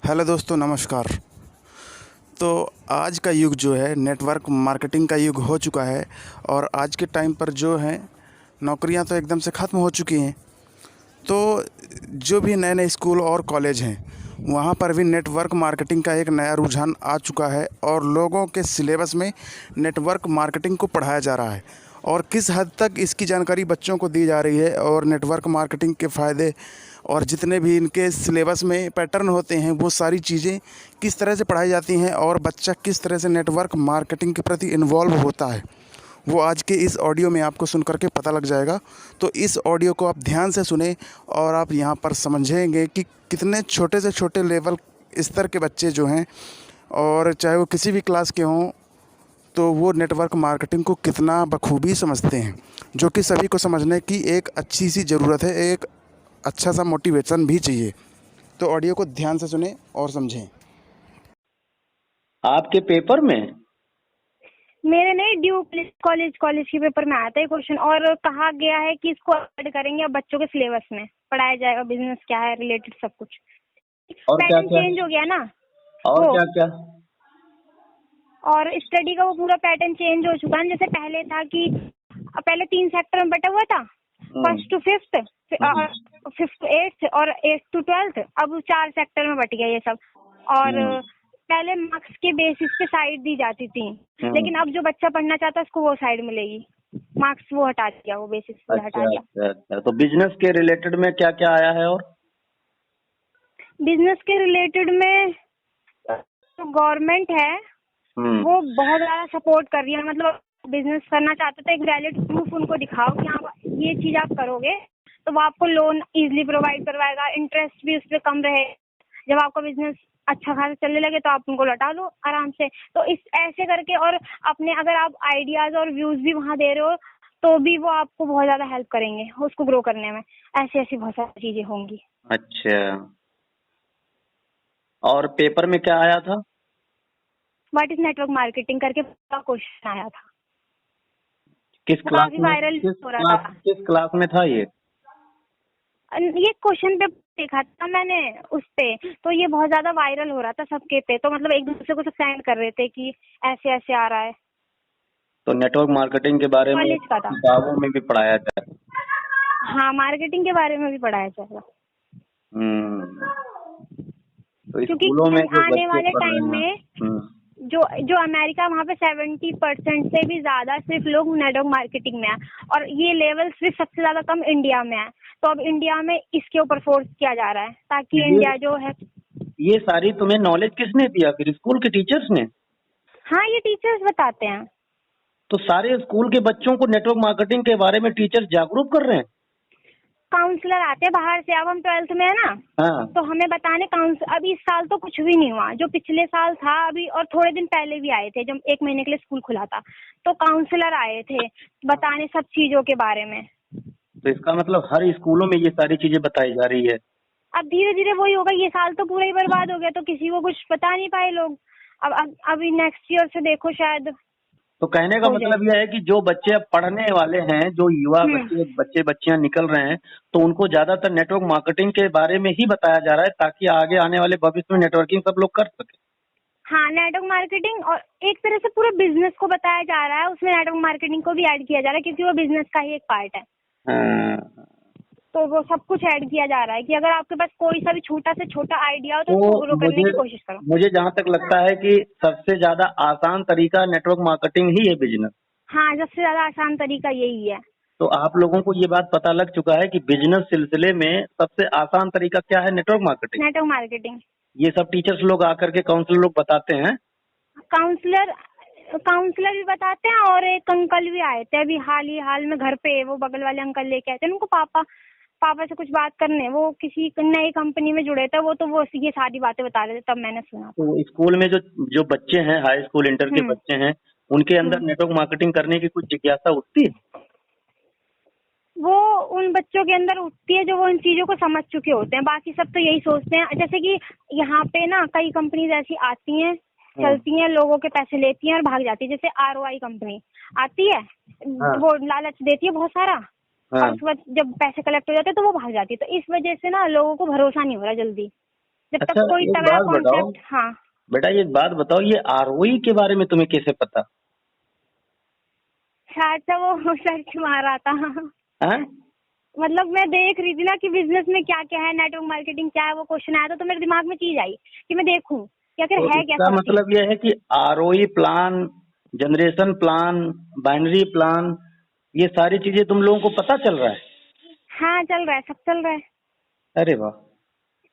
Hello दोस्तों, नमस्कार। तो आज का युग जो है नेटवर्क मार्केटिंग का युग हो चुका है। और आज के टाइम पर जो है नौकरियां तो एकदम से ख़त्म हो चुकी हैं। तो जो भी नए नए स्कूल और कॉलेज हैं वहाँ पर भी नेटवर्क मार्केटिंग का एक नया रुझान आ चुका है और लोगों के सिलेबस में नेटवर्क मार्केटिंग को पढ़ाया जा रहा है। और किस हद तक इसकी जानकारी बच्चों को दी जा रही है और नेटवर्क मार्केटिंग के फ़ायदे और जितने भी इनके सिलेबस में पैटर्न होते हैं वो सारी चीज़ें किस तरह से पढ़ाई जाती हैं और बच्चा किस तरह से नेटवर्क मार्केटिंग के प्रति इन्वॉल्व होता है, वो आज के इस ऑडियो में आपको सुन करके पता लग जाएगा। तो इस ऑडियो को आप ध्यान से सुने और आप यहाँ पर समझेंगे कि कितने छोटे से छोटे लेवल स्तर के बच्चे जो हैं और चाहे वो किसी भी क्लास के हों तो वो नेटवर्क मार्केटिंग को कितना बखूबी समझते हैं, जो कि सभी को समझने की एक अच्छी सी ज़रूरत है। एक अच्छा सा मोटिवेशन भी चाहिए। तो ऑडियो को ध्यान से सुने और समझें। आपके पेपर में मेरे नहीं ड्यू कॉलेज के पेपर में आया था ये क्वेश्चन, और कहा गया है कि इसको ऐड करेंगे अब बच्चों के सिलेबस में पढ़ाया जाएगा, बिजनेस क्या है रिलेटेड सब कुछ। और क्या पैटर्न क्या चेंज हो गया ना और वो, क्या क्या और स्टडी का वो पूरा पैटर्न चेंज हो चुका है। जैसे पहले था कि पहले 3 सेक्टर में बटा हुआ था, first to fifth, fifth to eighth और एट्थ टू ट्वेल्थ। अब 4 सेक्टर में बट गया ये सब। और पहले मार्क्स के बेसिस पे साइड दी जाती थी, लेकिन अब जो बच्चा पढ़ना चाहता है उसको वो साइड मिलेगी। मार्क्स वो हटा दिया, वो बेसिस पे हटा अच्छा दिया। अच्छा अच्छा। तो बिजनेस के रिलेटेड में क्या क्या आया है? और बिजनेस के रिलेटेड में जो गवर्नमेंट है वो बहुत ज्यादा सपोर्ट कर रही है। मतलब बिजनेस करना चाहते तो एक वैलिड प्रूफ उनको दिखाओ कि हाँ ये चीज आप करोगे तो वो आपको लोन इजीली प्रोवाइड करवाएगा, इंटरेस्ट भी उस पर कम रहे। जब आपका बिजनेस अच्छा खासा चलने लगे तो आप उनको लौटा लो आराम से। तो इस ऐसे करके, और अपने अगर आप आइडियाज और व्यूज भी वहाँ दे रहे हो तो भी वो आपको बहुत ज्यादा हेल्प करेंगे उसको ग्रो करने में। ऐसी ऐसी बहुत सारी चीजें होंगी। अच्छा, और पेपर में क्या आया था? व्हाट इज नेटवर्क मार्केटिंग करके क्वेश्चन आया था। किस वो क्लास काफी में वायरल हो रहा था। किस क्लास में था ये? ये क्वेश्चन पे देखा था मैंने उस पे, तो ये बहुत ज्यादा वायरल हो रहा था सबके पे। तो मतलब एक दूसरे को सब सेंड कर रहे थे कि ऐसे ऐसे आ रहा है। तो नेटवर्क मार्केटिंग के बारे में कॉलेज का था। किताबों में भी पढ़ाया जाए। हाँ, मार्केटिंग के बारे में भी पढ़ाया जाएगा, हम्म। तो क्योंकि स्कूलों में जो आने बच्चे वाले पढ़ रहे टाइम हैं। में जो जो अमेरिका, वहाँ पे 70% से भी ज्यादा सिर्फ लोग नेटवर्क मार्केटिंग में है, और ये लेवल सिर्फ सबसे ज्यादा कम इंडिया में है। तो अब इंडिया में इसके ऊपर फोर्स किया जा रहा है ताकि ये इंडिया जो है। ये सारी तुम्हें नॉलेज किसने दिया? फिर स्कूल के टीचर्स ने? हाँ, ये टीचर्स बताते हैं। तो सारे स्कूल के बच्चों को नेटवर्क मार्केटिंग के बारे में टीचर्स जागरूक कर रहे हैं? काउंसलर आते हैं बाहर से। अब हम 12th में है ना, हाँ। तो हमें बताने अभी इस साल तो कुछ भी नहीं हुआ, जो पिछले साल था अभी, और थोड़े दिन पहले भी आए थे जब 1 महीने के लिए स्कूल खुला था। तो काउंसलर आए थे बताने सब चीजों के बारे में। तो इसका मतलब हर स्कूलों में ये सारी चीजें बताई जा रही है। अब धीरे धीरे वही होगा। ये साल तो पूरा ही बर्बाद हो गया, तो किसी को कुछ बता नहीं पाए लोग। अब अभी नेक्स्ट ईयर से देखो शायद तो कहने का हो जाए। मतलब यह है कि जो बच्चे अब पढ़ने वाले हैं, जो युवा बच्चे बच्चियां निकल रहे हैं, तो उनको ज्यादातर नेटवर्क मार्केटिंग के बारे में ही बताया जा रहा है ताकि आगे आने वाले भविष्य में नेटवर्किंग सब लोग कर सके। हाँ, नेटवर्क मार्केटिंग, और एक तरह से पूरे बिजनेस को बताया जा रहा है, उसमें नेटवर्क मार्केटिंग को भी ऐड किया जा रहा है क्योंकि वो बिजनेस का ही एक पार्ट है। हाँ। तो वो सब कुछ ऐड किया जा रहा है कि अगर आपके पास कोई सा भी छोटा से छोटा आइडिया हो तो तो उसको ग्रो करने की कोशिश करो। मुझे जहाँ तक लगता है कि सबसे ज्यादा आसान तरीका नेटवर्क मार्केटिंग ही है बिजनेस। हाँ, सबसे ज्यादा आसान तरीका यही है। तो आप लोगों को ये बात पता लग चुका है कि बिजनेस सिलसिले में सबसे आसान तरीका क्या है? Network marketing. Network marketing. ये सब टीचर्स लोग आकर के, काउंसलर लोग बताते हैं। काउंसलर काउंसलर भी बताते हैं, और एक अंकल भी आए थे अभी हाल में घर पे। वो बगल वाले अंकल लेके आए थे, उनको पापा से कुछ बात करने, वो किसी नई कंपनी में जुड़े थे। वो ये सारी बातें बता रहे थे, तब मैंने सुना। तो स्कूल में जो जो बच्चे हैं, हाई स्कूल इंटर के बच्चे हैं, उनके अंदर नेटवर्क मार्केटिंग करने की कुछ जिज्ञासा उठती है? वो उन बच्चों के अंदर उठती है जो वो इन चीजों को समझ चुके होते हैं। बाकी सब तो यही सोचते हैं। जैसे कि यहाँ पे ना कई कंपनीज ऐसी आती हैं, चलती हैं, लोगों के पैसे लेती हैं और भाग जाती है। जैसे ROI कंपनी आती है, वो लालच देती है बहुत सारा, और उसके बाद जब पैसे कलेक्ट हो जाते हैं तो वो भाग जाती है। तो इस वजह से ना लोगों को भरोसा नहीं हो रहा जल्दी। जब तक अच्छा, कोई एक तगड़ा बात बताओ कॉन्सेप्ट। हाँ। बेटा, ये एक बात बताओ, ये आरओई के बारे में तुम्हें कैसे पता? शायद से वो सर्च मारा था। हाँ? मतलब मैं देख रही थी ना कि बिजनेस में क्या क्या है, नेटवर्क मार्केटिंग क्या है, वो क्वेश्चन आया था तो मेरे दिमाग में चीज आई कि मैं देखूं कि आखिर तो है क्या इसका सब चीज। मतलब यह है कि ROE plan, generation plan, binary plan, ये सारी चीजें तुम लोगों को पता चल रहा है? हाँ चल रहा है, सब चल रहा है। अरे वाह।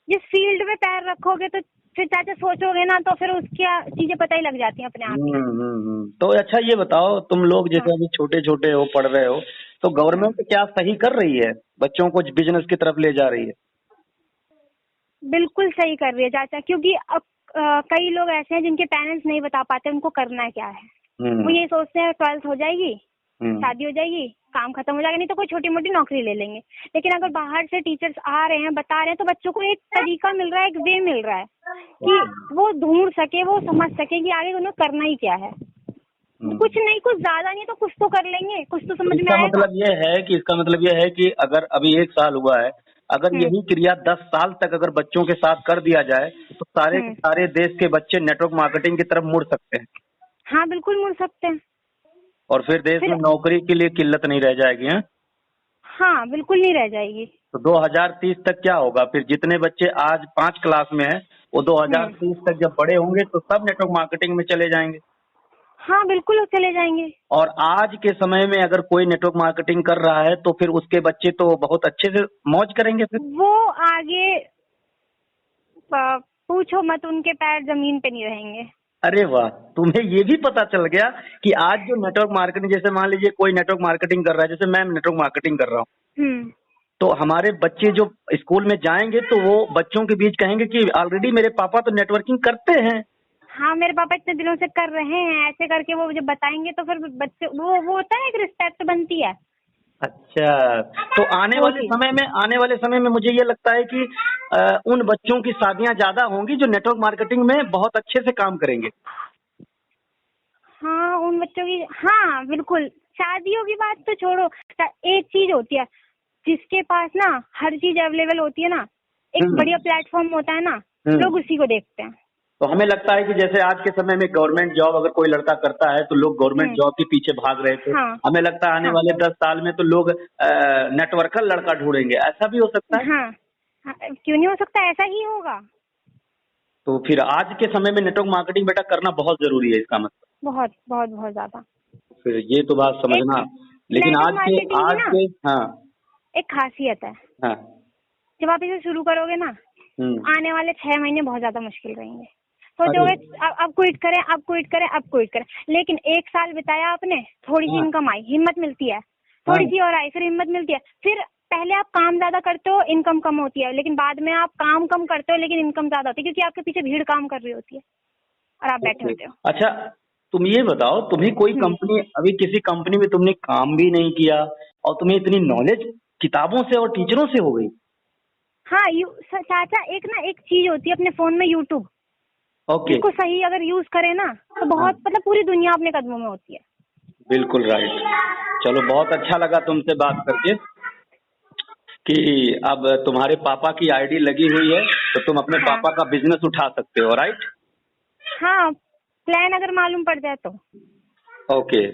जिस फील्ड में पैर रखोगे तो फिर चाचा सोचोगे ना तो फिर उसकी चीजें पता ही लग जाती हैं अपने आप ही। तो अच्छा ये बताओ, तुम लोग हाँ। जैसे अभी छोटे छोटे हो, पढ़ रहे हो, तो हाँ गवर्नमेंट क्या सही कर रही है, बच्चों को बिजनेस की तरफ ले जा रही है? बिल्कुल सही कर रही है चाचा, क्योंकि अब कई लोग ऐसे हैं जिनके पेरेंट्स नहीं बता पाते उनको करना क्या है। वो हम्म। ये सोचते हैं 12th हो जाएगी, हम्म। शादी हो जाएगी, काम खत्म हो जाएगा, नहीं तो कोई छोटी मोटी नौकरी ले लेंगे। लेकिन अगर बाहर से टीचर्स आ रहे हैं, बता रहे हैं, तो बच्चों को एक तरीका मिल रहा है, एक वे मिल रहा है कि वो ढूंढ सके, वो समझ सके कि आगे उन्हें करना ही क्या है। कुछ नहीं, कुछ ज्यादा नहीं तो कुछ तो कर लेंगे, कुछ तो तो समझ में आएगा। इसका मतलब ये है कि अगर अभी 1 साल हुआ है, अगर हम्म। यही क्रिया 10 साल तक अगर बच्चों के साथ कर दिया जाए, तो सारे के हम्म। सारे देश के बच्चे नेटवर्क मार्केटिंग की तरफ मुड़ सकते हैं, हाँ बिल्कुल मुड़ सकते हैं। और फिर देश फिर में नौकरी के लिए किल्लत नहीं रह जाएगी। हैं? हाँ बिल्कुल नहीं रह जाएगी। तो 2030 तक क्या होगा फिर? जितने बच्चे आज 5 क्लास में हैं, वो हम्म। 2030 तक जब बड़े होंगे तो सब नेटवर्क मार्केटिंग में चले जाएंगे। हाँ बिल्कुल वो चले जाएंगे। और आज के समय में अगर कोई नेटवर्क मार्केटिंग कर रहा है तो फिर उसके बच्चे तो बहुत अच्छे से मौज करेंगे फिर। वो आगे पूछो मत, उनके पैर जमीन पे नहीं रहेंगे। अरे वाह, तुम्हें ये भी पता चल गया कि आज जो नेटवर्क मार्केटिंग, जैसे मान लीजिए कोई नेटवर्क मार्केटिंग कर रहा है, जैसे मैं नेटवर्क मार्केटिंग कर रहा हूँ, हम्म। तो हमारे बच्चे जो स्कूल में जाएंगे तो वो बच्चों के बीच कहेंगे कि ऑलरेडी मेरे पापा तो नेटवर्किंग करते हैं। हाँ मेरे पापा इतने दिनों से कर रहे हैं, ऐसे करके वो जब बताएंगे तो फिर बच्चे वो होता है, एक रिस्पेक्ट बनती है। अच्छा, तो वो चीज। आने वाले समय में मुझे ये लगता है कि उन बच्चों की शादियां ज्यादा होंगी जो नेटवर्क मार्केटिंग में बहुत अच्छे से काम करेंगे। हाँ उन बच्चों की, हाँ बिल्कुल। शादियों की बात तो छोड़ो, एक चीज होती है, जिसके पास ना हर चीज अवेलेबल होती है ना, एक हम्म। बढ़िया प्लेटफॉर्म होता है ना, हम्म। लोग उसी को देखते हैं। तो हमें लगता है कि जैसे आज के समय में गवर्नमेंट जॉब अगर कोई लड़का करता है तो लोग गवर्नमेंट हम्म। जॉब के पीछे भाग रहे थे, हाँ। हमें लगता है आने हाँ। वाले 10 साल में तो लोग नेटवर्कर लड़का ढूंढेंगे, ऐसा भी हो सकता है। हाँ। हाँ, क्यों नहीं हो सकता, ऐसा ही होगा। तो फिर आज के समय में नेटवर्क मार्केटिंग बेटा करना बहुत जरूरी है, इसका मतलब। बहुत बहुत बहुत ज्यादा। फिर ये तो बात एक समझना। लेकिन नेटवर्क मार्केटिंग की ना हाँ। एक खासियत है, हाँ। जब आप इसे शुरू करोगे ना, हम्म। आने वाले 6 महीने बहुत ज्यादा मुश्किल रहेंगे। अरे। सोचोगे अब क्विट करें, अब क्विट करें, अब क्विट करें। लेकिन 1 साल बिताया आपने, थोड़ी सी हाँ। इनकम आई, हिम्मत मिलती है, हाँ। थोड़ी सी और आई, फिर हिम्मत मिलती है, फिर पहले आप काम ज्यादा करते हो, इनकम कम होती है, लेकिन बाद में आप काम कम करते हो लेकिन इनकम ज्यादा होती है, क्योंकि आपके पीछे भीड़ काम कर रही होती है और आप बैठे ओके। होते हो। अच्छा, तुम ये बताओ, तुम्हें कोई हम्म। कंपनी, अभी किसी कंपनी में तुमने काम भी नहीं किया और तुम्हें इतनी नॉलेज किताबों से और टीचरों से हो गई? हाँ चाचा, एक ना एक चीज होती है अपने फोन में, यूट्यूब। ओके। इसको सही अगर यूज करें ना तो बहुत, मतलब पूरी दुनिया अपने कदमों में होती है। बिल्कुल राइट। चलो, बहुत अच्छा लगा तुमसे बात करके कि अब तुम्हारे पापा की आईडी लगी हुई है तो तुम अपने हाँ। पापा का बिजनेस उठा सकते हो, राइट? हाँ प्लान अगर मालूम पड़ जाए तो। ओके।